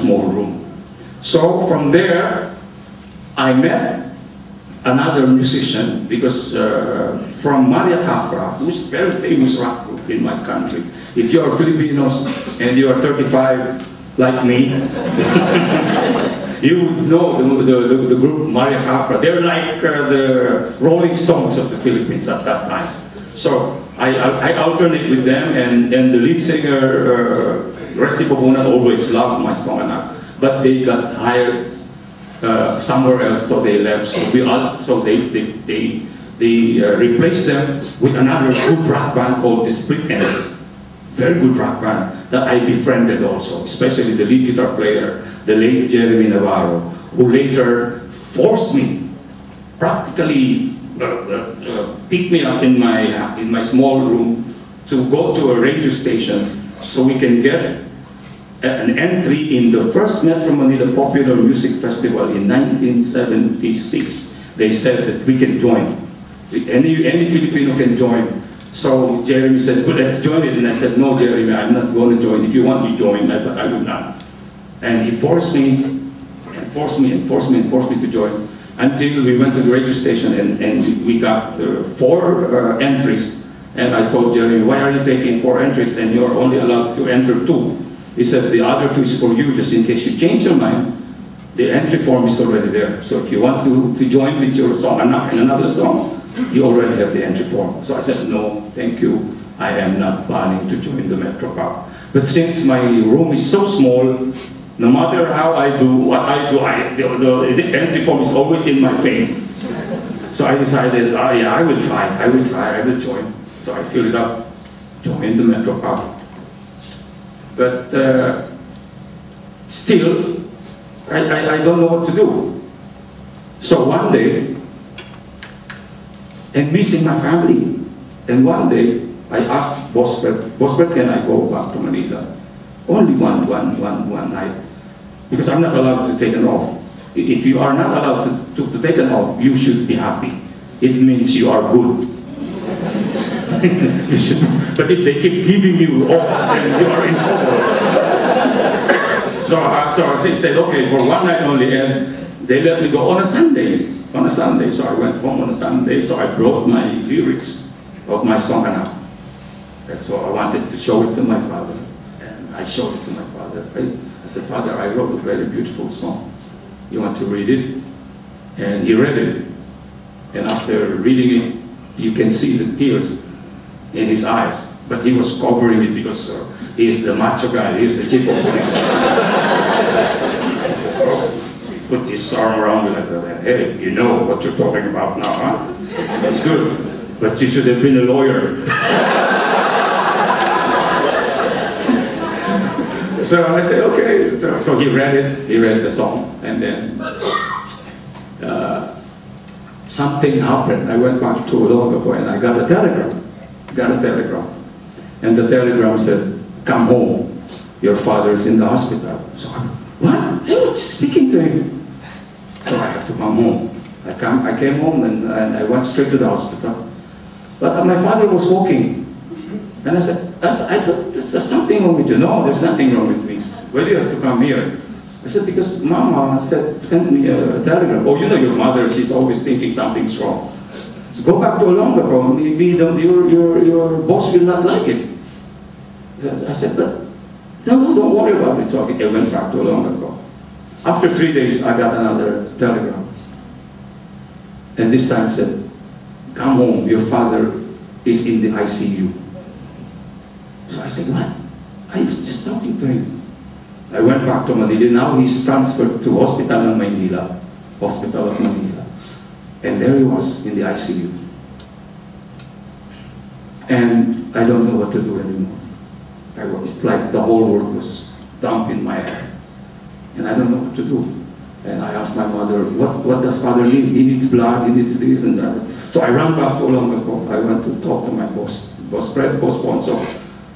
small room. So from there, I met another musician, because from Maria Cafra, who's a very famous rock group in my country. If you are Filipinos and you are 35 like me, you would know the group Maria Cafra. They're like the Rolling Stones of the Philippines at that time. So I alternate with them, and the lead singer, Rusty Pabuna, always loved my song Anak, but they got hired somewhere else, so they left. So they replaced them with another good rock band called the Split Ends. Very good rock band that I befriended also, especially the lead guitar player, the late Jeremy Navarro, who later forced me, practically picked me up in my small room to go to a radio station so we can get an entry in the first Metro Manila Popular Music Festival in 1976. They said that we can join. Any Filipino can join. So Jeremy said, well, let's join it. And I said, no, Jeremy, I'm not going to join. If you want, you join, but I will not. And he forced me, and forced me, and forced me, and forced me to join, until we went to the radio station, and we got 4 entries. And I told Jeremy, why are you taking 4 entries and you're only allowed to enter 2? He said, the other 2 is for you, just in case you change your mind. The entry form is already there. So if you want to join with your song Anak and another song, you already have the entry form. So I said, no, thank you. I am not planning to join the Metro Pop. But since my room is so small, no matter how I do, what I do, the entry form is always in my face. So I decided, oh yeah, I will join. So I filled it up, joined the Metro Pop. But still, I don't know what to do. So one day, and missing my family, and one day I asked Boss Fred, can I go back to Manila? Only one night, because I'm not allowed to take it off. If you are not allowed to take it off, you should be happy. It means you are good. But if they keep giving you off, then you are in trouble. So I said, okay, for one night only, and they let me go on a Sunday. So I went home on a Sunday, so I brought my lyrics of my song Anak. That's what I wanted to show it to my father. And I showed it to my father. I said, Father, I wrote a very beautiful song. You want to read it? And he read it. And after reading it, you can see the tears in his eyes, but he was covering it because he's the macho guy, he's the chief of police. He put his arm around me like that. Hey, you know what you're talking about now, huh? That's good, but you should have been a lawyer. So I said, okay. So he read the song, and then something happened. I went back to Olongapo and I got a telegram. And the telegram said, come home, your father is in the hospital. So I, what? I was just speaking to him. So I have to come home. I came home and I went straight to the hospital. But my father was walking. And I said, I thought there's something wrong with you. No, there's nothing wrong with me. Why do you have to come here? I said, because Mama sent me a telegram. Oh, you know your mother, she's always thinking something's wrong. So go back to Olongapo, maybe your boss will not like it. I said, but no, don't worry about it. So I went back to Olongapo. After 3 days, I got another telegram. And this time said, come home, your father is in the ICU. So I said, what? I was just talking to him. I went back to Manila. Now he's transferred to Hospital of Manila. And there he was in the ICU. And I don't know what to do anymore. It's like the whole world was dumped in my head. And I don't know what to do. And I asked my mother, what does father need? He needs blood, he needs this and that. So I ran back to Olongapo. I went to talk to my boss, Fred, boss sponsor.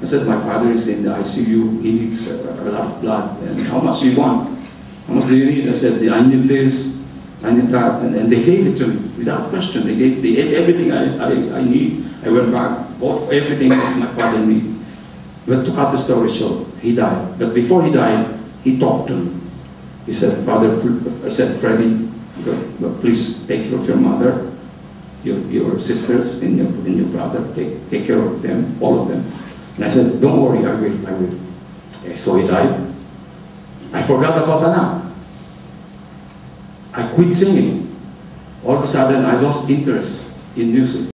I said, my father is in the ICU, he needs a lot of blood, and how much do you want? How much do you need? I said, I need this, I need that, and they gave it to me, without question. They gave everything I need. I went back, bought everything that my father needed. But to cut the story short, he died. But before he died, he talked to me. He said, Father, I said, Freddie, please take care of your mother, your sisters, and your brother. Take care of them, all of them. And I said, don't worry, I will, I will. Okay, so he died. I forgot about Anak. I quit singing. All of a sudden, I lost interest in music.